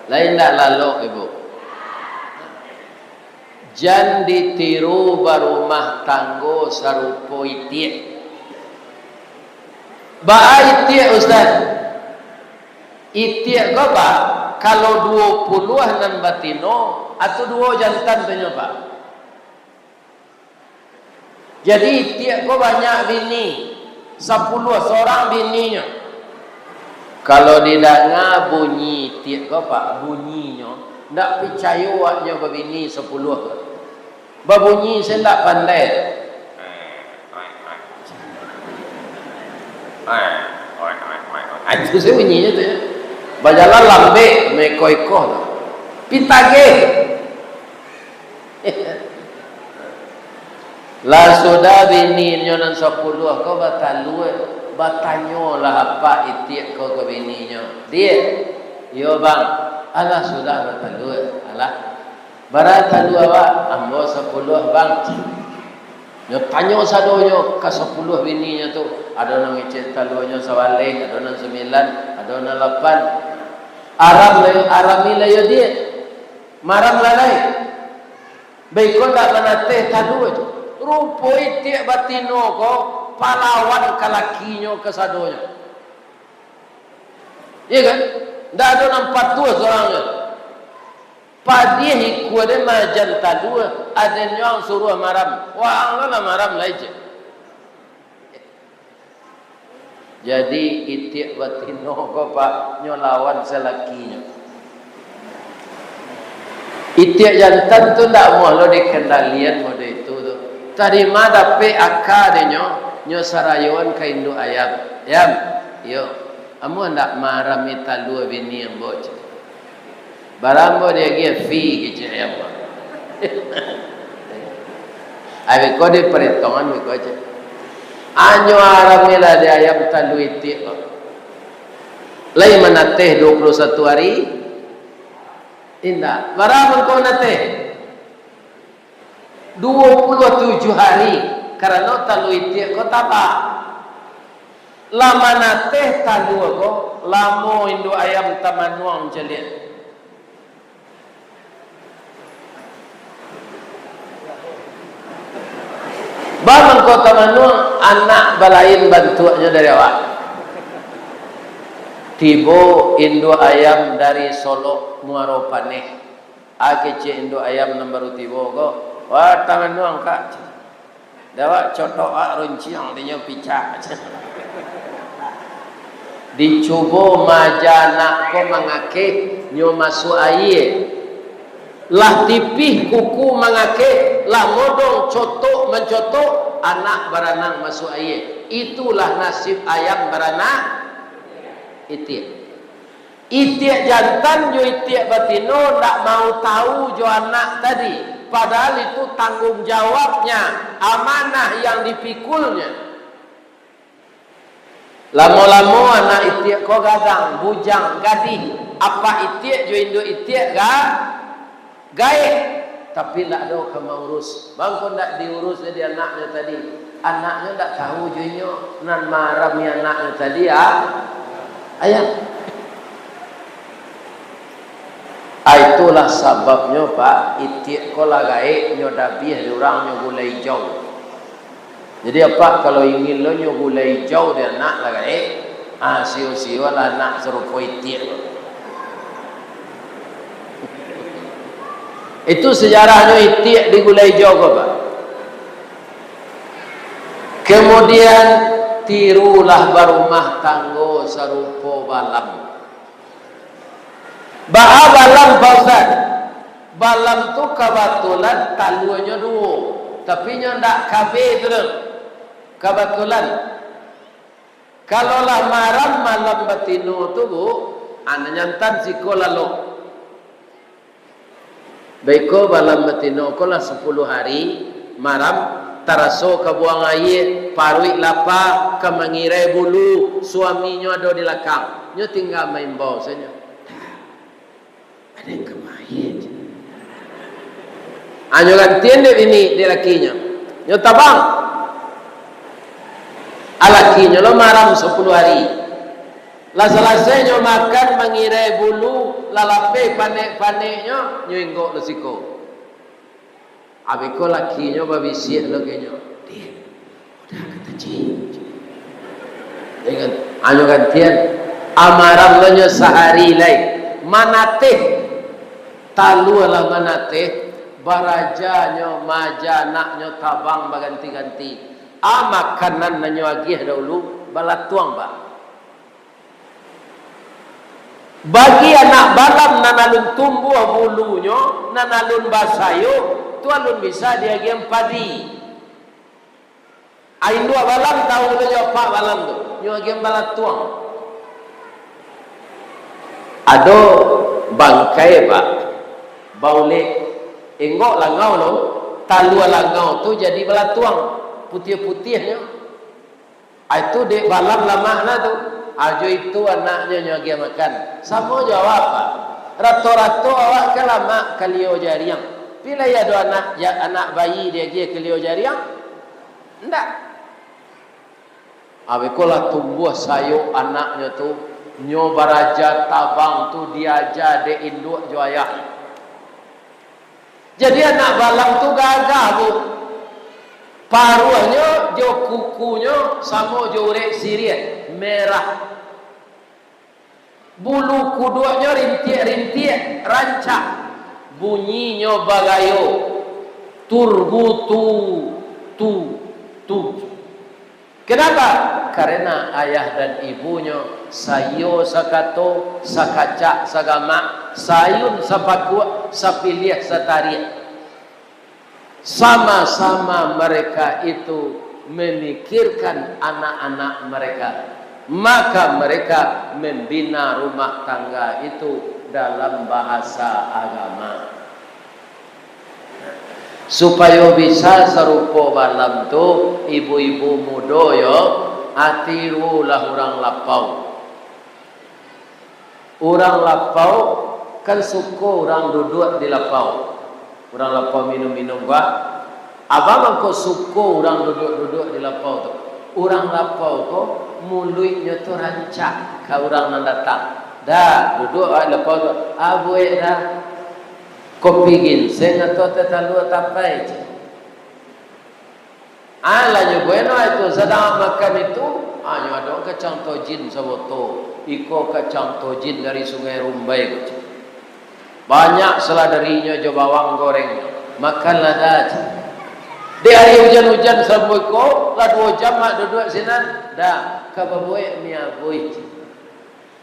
Lain dak lalok ibu. Jan ditiru barumah tanggo sarupo itie. Ba itie ustaz. Itie ko ba? Kalau 20-an batino atau 2 jantan tu pak. Jadi tiap ko banyak bini, 10 seorang bininya. Kalau didengar bunyi tiap ko pak bunyinya, ndak percaya waknya berbini 10. Berbunyi saya ndak pandai. Itu saya bunyinya tu ya. Bajalan lambe meko-eko pitage la sudah bini nyonan 10 kau batalu batanyo lah apa itik kau ke bininya dia yo bang alah sudah batalu alah baratalu awak ambo 10 bang yo tanyo sadonyo ke 10 bininya tu ada nang ngecet talonyo sawale ada nang 9 ada nang 8 Aram nila dia maram lalai baikon tak menate tadu aja rupo itik batino ko pahlawan kalakinya kesadonya iya kan ndak ada nampak tua seorangnya padih ikut ada majan tadu ada yang suruh maram wah Allah maram lain. Jadi itik batino ko pak nyolawan selakinya. Itik jantan tu ndak mau lo dikendalian mode itu tu. Tadi mana pe akade nyo sarayuan ke induk ayam. Yam, yo. Amu ndak marah mita dua bini yang bocah. Barambo dia ge fi gitu ayam. Abi kode perhitungan mi ko aja. Anyo aram nila di ayam talu itik lain menateh 21 hari indah baramun kau nateh 27 hari karena talu itik kau tapa lama nateh talu kau lamo indo ayam tamanuang jelian Bang kota Manung anak balain bantuannya dari awak. Tibo indo ayam dari Solo Muaro Paneh. Akece indo ayam nomor tibo ko. Wah Tamanung kak. Dawa cotok runciang dia picak. Dicoba majana ko mangake nyo masuk air. Lah tipih kuku mangake lah modong cotok mencotok anak beranang masuk air. Itulah nasib ayam beranak itik jantan jo itik batino ndak mau tahu jo anak tadi padahal itu tanggung jawabnya amanah yang dipikulnya. Lamo-lamo anak itik ko gadang bujang gading apa itik jo indo itik gae tapi tak ada kau urus bang kau tak diurus jadi anaknya anaknya tak tahu junyo nan maram ya anaknya tadi ayam itulah sebabnya pak itik ko lah gae nyo dabih orang nyo gulai jauh Jadi apa kalau ingin lo nyo gula hijau dia nak lah kan sio-sio lah nak serupa itik. Itu sejarahnya itik di gula hijau kau Pak. Kemudian tirulah berumah tangga serupa balam. Baha balam Pak Ustaz. Balam tu kebetulan talunya dua. Tapi nya ndak kabe tu. Kebetulan. Kalau lah malam batino tu bu, nyantan siko lalu. Baiko balam batino ko lah 10 hari maram taraso kabuang air parui lapa kemangirai bulu suaminya ada di lakang. Nyo tinggal main bau saja. Ada yang kemahin. Anyo gantian dia ini di lakinya. Nyo tabang. Alakinya lo maram 10 hari. Lah selesai nyo makan mengirai bulu lalape panek-paneknya nyo inggok lesiko. Abiko lakinya babisiat lo kenyo. Dia udah kata cing. Dengan anyo gantian amaram lo nyo sehari lai. Manate talu lah manate barajanya majanaknya tabang baganti-ganti. Makanan nanyo agih dahulu balatuang Pak. Bagi anak balam nanalun tumbuh bulunya, nanalun basayo, tu alun bisa dia agih padi. Ain dua balam tahu tu apa balam tu, nyo agih balatuang. Ado bangkai Pak, baule enggok langau lo, talua langau tu jadi balatuang. Putih-putihnya itu dek balam lama na tu ajo itu anaknya nyogia makan sama jawab apa rato-rato awak ke lama kalio jariang bila ya do anak bayi dia kalio jariang ndak awekola tumbuh sayo anaknya tu nyo baraja tabang tu diaja de induk jo ayah jadi anak balam tu gagah bu. Paruhnya, jo kukunya sama jo urek sirih merah. Bulu kudunya rintik-rintik rancak. Bunyinya bagayo. Turbutu tu. Kenapa? Karena ayah dan ibunya sayo sakato, sakacak, sagama, sayun sapakua, sapilih, satariah. Sama-sama mereka itu memikirkan anak-anak mereka. Maka mereka membina rumah tangga itu dalam bahasa agama. Supaya bisa serupa balam tu ibu-ibu muda yo atirulah orang lapau. Orang lapau kan suka orang duduk di lapau. Orang lapau minum-minum gua. Abang kau suka orang duduk-duduk di lapau tu. Orang lapau kau mulutnya tu rancak ke orang yang datang. Dah duduk di lapau tu. Abuik dah. Kopi ginseng atau tetalu tapai je. Alahnya bueno itu sedang makan itu. Nyo ada kacang tojin saboto. Iko kacang tojin dari Sungai Rumbai. Banyak seladarinya jo bawang goreng. Makanlah dah. Di hari hujan-hujan sampai ko, lah 2 jam mak duduk sinan. Dah, kababoy mi aboy.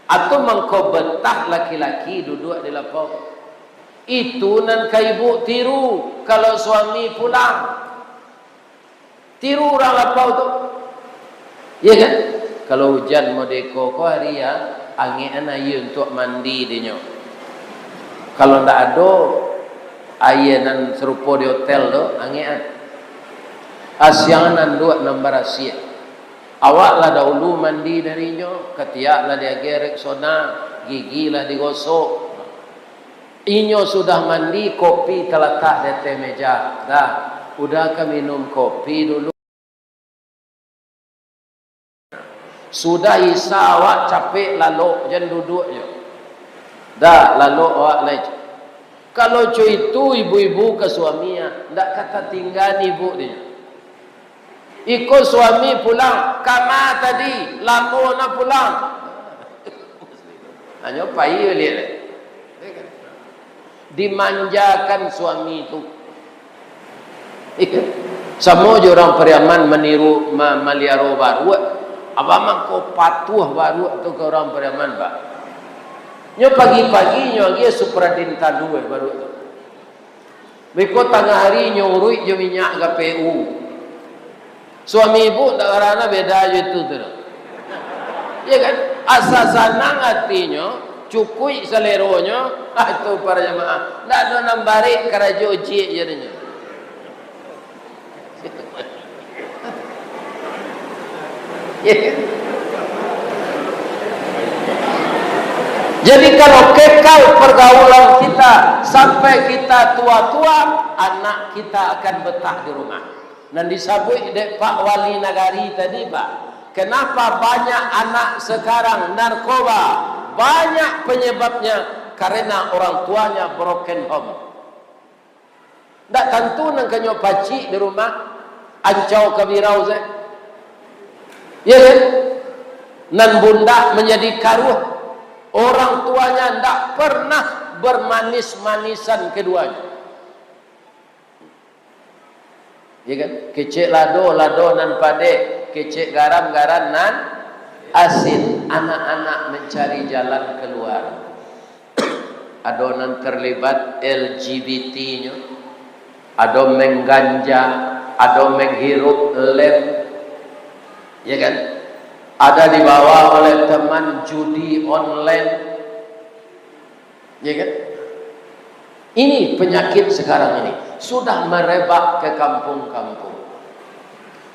Atau mangko betah laki-laki duduk di lapau. Itu nan ka ibu tiru kalau suami pulang. Tiru orang lapau tu. Ya kan? Kalau hujan modeko ko hari ya, angin ayu untuk mandi dinyo. Kalau ndak ada air nan serupa di hotel tu, angin asiangan dua nomor asia. Awaklah dahulu mandi darinya, ketiaklah dia gerek sona, gigilah digosok. Inyo sudah mandi, kopi terletak di atas meja. Dah, udah ke minum kopi dulu. Sudah isa awak capek lalu jangan duduk je. Dah lalu awak lagi. Kalau cuy itu ibu-ibu ke suaminya, ndak kata tinggal ibu dia. Ikut suami pulang, kama tadi, lama nak pulang. Hanya pai lihat. Dimanjakan suami itu. Semua orang Pariaman meniru meliaro baru. Abang kau patuh baru tu ke orang Pariaman pak. Nyo pagi-pagi nyo dia supradin talu baru tu. Beko tengah hari nyo urui jo minyak KPU. Suami ibu tak karena beda je tu. Ya kan? Asa sanang hatinya, cukui seleronya, itu para jemaah. Tak ada nambari kerajo uji jadinya. Ya kan? Jadi kalau kekal pergaulan kita sampai kita tua-tua, anak kita akan betah di rumah. Dan disebut dek Pak Wali Nagari tadi Pak, kenapa banyak anak sekarang narkoba? Banyak penyebabnya karena orang tuanya broken home. Tak tentu nak kenyo pacik di rumah, ancau kabirau ze. Ya kan? Nan bunda menjadi karuh. Orang tuanya tak pernah bermanis-manisan keduanya. Ya kan? Kecik lado nan pade, kecik garam nan asin. Anak-anak mencari jalan keluar. Adonan terlibat LGBT-nya, ada mengganja, ada menghirup lem, ya kan? Ada dibawa oleh teman judi online, ya kan? Ini penyakit sekarang ini sudah merebak ke kampung-kampung.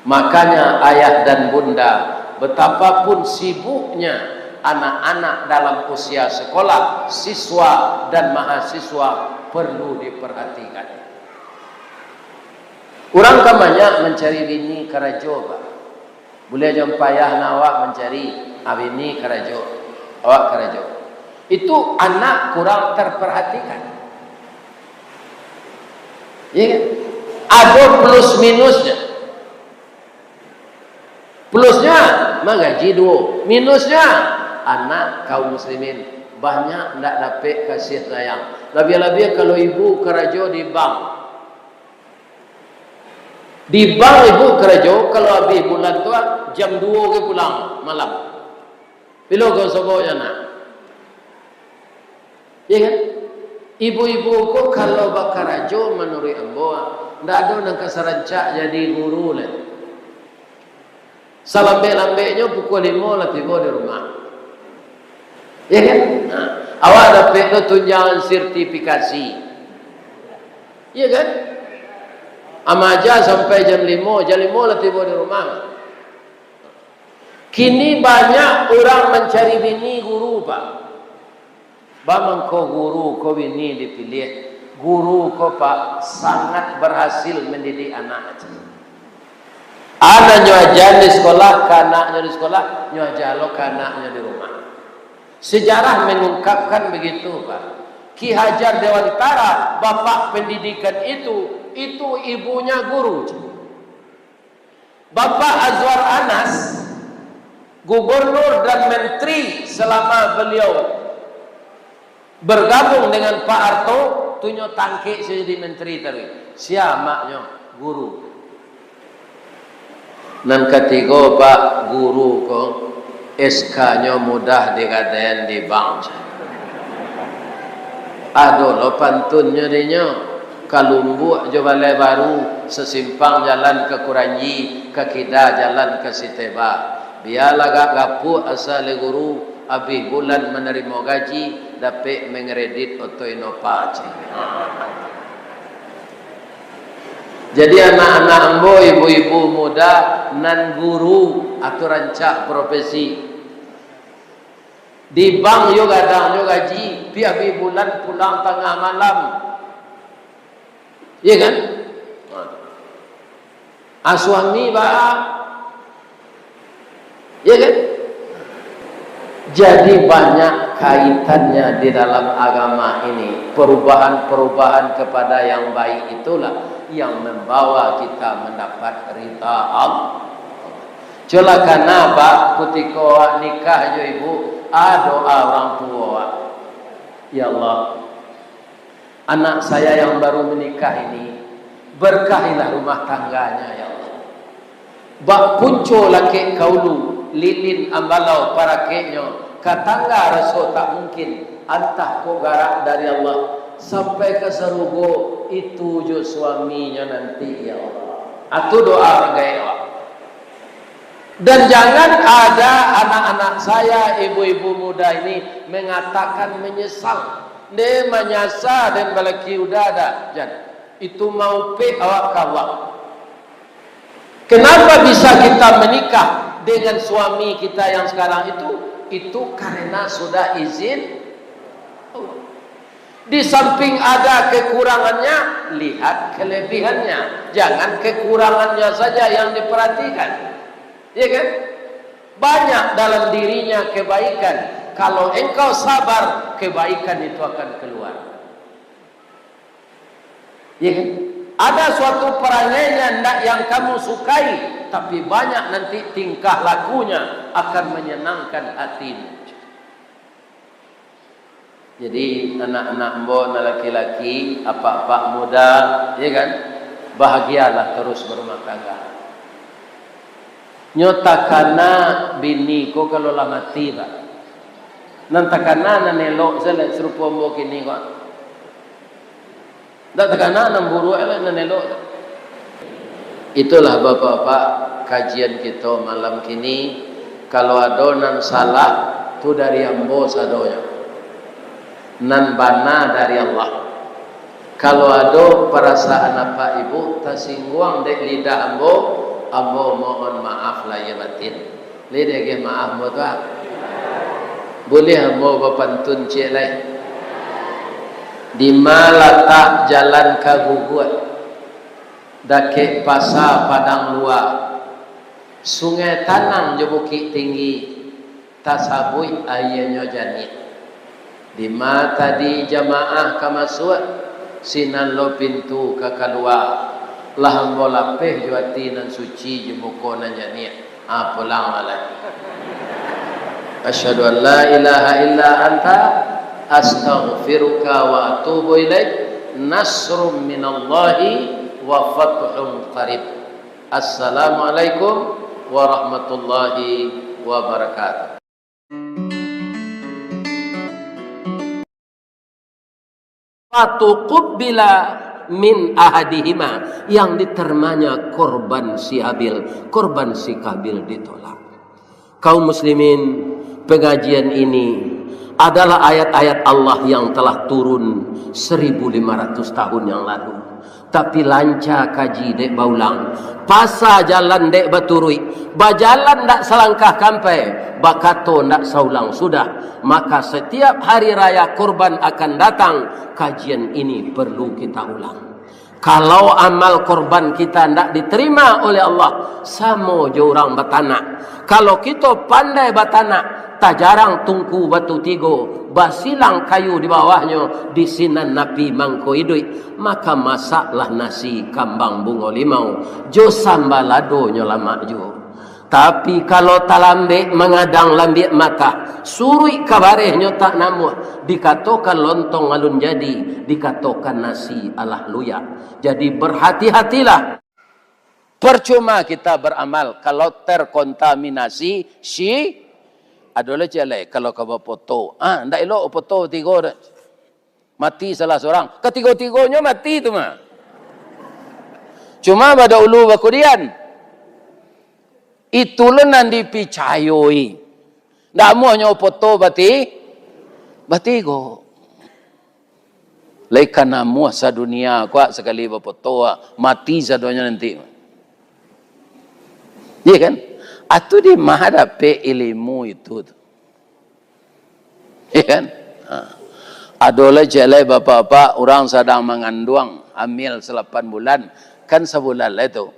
Makanya ayah dan bunda, betapapun sibuknya anak-anak dalam usia sekolah, siswa dan mahasiswa perlu diperhatikan. Orang kamanya mencari bini karajo, Pak. Boleh jom payah awak mencari bini karajo, awak karajo. Itu anak kurang terperhatikan. Ya kan? Ada plus minusnya. Plusnya menggaji dua, minusnya anak kaum muslimin banyak tidak dapat kasih sayang. Lebih-lebih kalau ibu kerja di bank. Di bank ibu kerja, kalau habis bulan tua jam 2 ke pulang malam. Bila kau sebutnya nak? Ya kan? Ibu-ibu ko kalau bakarajo menurut ambo, tidak ada nak kesarancak jadi guru lah. Salambe-lambenya pukul 5 lah tiba di rumah. Ya kan? Nah, awak dapat tu tunjangan sertifikasi. Ya kan? Amaja sampai jam 5 lah tiba di rumah. Kini banyak orang mencari bini guru, Pak. Bamang ko guru, ko bini dipilih. Guru ko Pak sangat berhasil mendidik anak. Anak nyoajan di sekolah, kanaknya di sekolah, nyoajalo kanaknya di rumah. Sejarah mengungkapkan begitu, Pak. Ki Hajar Dewantara, bapak pendidikan itu ibunya guru. Bapak Azwar Anas, gubernur dan menteri selama beliau bergabung dengan Pak Harto, tunyo tangke jadi menteri tadi. Siamaknya guru. Dan ketiga Pak guru ko SK-nya mudah dikatakan di bank. Aduh lo pantunnya dinya Kalumbu jo balai baru sesimpang jalan ke Kuranyi ke Kida jalan ke Siteba. Biarlah gak gapu asal guru habis bulan menerima gaji dapat mengredit auto inovaci. Jadi anak-anak ambo, ibu-ibu muda nan guru atau rancak profesi. Di bank yo gadang yo gaji, habis bulan pulang tengah malam. Iya kan? Suami bah. Iya kan? Jadi banyak kaitannya di dalam agama ini. Perubahan-perubahan kepada yang baik itulah yang membawa kita mendapat ridha Allah. Cula kenapa ketika awak nikah jo ibu, doa orang tua awak. Ya Allah, anak saya yang baru menikah ini, berkahilah rumah tangganya ya Allah. Bak punco laki kaulu, lilin ambalau para kenyo, katangga rasul tak mungkin, antah ko garak dari Allah. Sampai ke serugo itu jo suaminya nanti ya Allah. Atu doa ragai awak. Dan jangan ada anak-anak saya, ibu-ibu muda ini mengatakan menyesal. Dia menyesal dan balaki udah ada. Jangan. Itu mau pe awak kawak. Kenapa bisa kita menikah dengan suami kita yang sekarang itu? Itu karena sudah izin Allah. Di samping ada kekurangannya, lihat kelebihannya. Jangan kekurangannya saja yang diperhatikan. Ya kan? Banyak dalam dirinya kebaikan. Kalau engkau sabar, kebaikan itu akan keluar. Ya kan? Ada suatu perangainya yang kamu sukai, tapi banyak nanti tingkah lakunya akan menyenangkan hatimu. Jadi anak-anak mbok, laki-laki, apa-apa muda, ya kan? Bahagialah terus berumah tangga. Nyotakana bini ko kalau lah mati ba. Nantakana nanelok sele serupa mbok kini kok. Nantakana namburu ele nanelok. Itulah bapak-bapak kajian kita malam kini. Kalau ada nan salah tu dari ambo sadonya. Nan bana dari Allah. Kalau ada perasaan apa ibu tersinggung dek lidah ambo, ambo mohon maaf lahir batin. Lidah ke maaf mudah. Boleh ambo berpantun cik lain. Di malata jalan kaguguat, dake pasar padang luar, sungai tanang je bukit tinggi, tasabui ayahnya janit. Di mata di jamaah kamasua sinan lo pintu ke keluar lah ambo lapeh juati nan suci jemuko nan jania pulang malai. Asyhadu an la ilaha illa anta astaghfiruka wa atubu ilaik. Nasrum minallahi wa fathun qarib. Assalamualaikum warahmatullahi wabarakatuh. Fatuqbila min ahadihima, yang ditermanya korban si Habil, korban si Kabil ditolak. Kaum muslimin, pengajian ini adalah ayat-ayat Allah yang telah turun 1500 tahun yang lalu. Tapi lanca kaji dek baulang, pasa jalan dek baturui, bajalan dak selangkah kampai, bakato ndak saulang sudah. Maka setiap hari raya kurban akan datang, kajian ini perlu kita ulang. Kalau amal korban kita tidak diterima oleh Allah, sama je orang batanak. Kalau kita pandai batanak, tak jarang tungku batu tigo, basilang kayu di bawahnya, di sinan napi mangko idui, maka masaklah nasi kambang bungo limau, jo sambalado nyolama jo. Tapi kalau talambe mengadang lambi mata, surui kabarehnya tak namuh, dikatakan lontong alun jadi, dikatakan nasi alah luya. Jadi berhati-hatilah. Percuma kita beramal kalau terkontaminasi si adalah jelek. Kalau kau foto, ndak elok foto tiga mati salah seorang, ketiga-tiganya mati tu mah. Cuma pada ulu bakudian. Itulah nan dipicayoi. Ndak mau nyo foto batigo. Lekana muah sa dunia kuat sekali foto mati sadonya nanti. Iya kan? Atu di menghadapi ilmu itu. Iya kan? Adolah jelai bapak-bapak orang sedang mengandung hamil 8 bulan kan sebulan lah itu.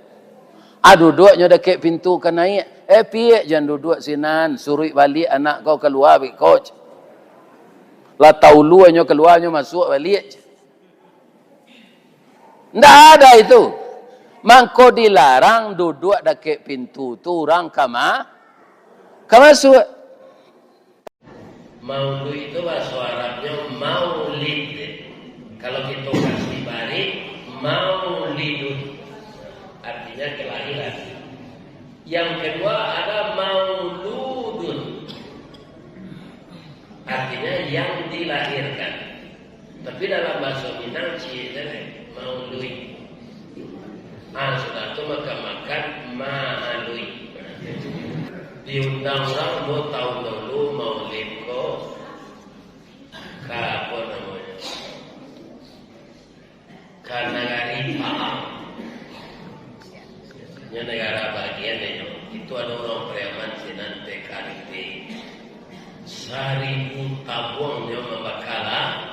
Duduknya dekat pintu kan naik. Piye jangan duduk sinan, suruh balik anak kau keluar coach. Lah tauluannya keluarnya masuk balik. Nggak ada itu. Mangko dilarang duduk dekat pintu tu orang kamasuk. Maulud itu bahasa Arabnya maulid. Kalau kita kasih balik maulidun, artinya kelahiran. Yang kedua ada mauludun, artinya yang dilahirkan. Tapi dalam bahasa Minang maulud. Sudah itu makan ma'alui. Diundang orang mau tahu dulu maulid kok. Apa namanya? Karena negara paham. Ini negara bagian itu ada orang preman sinan TKRT. 1000 tabung yang membakala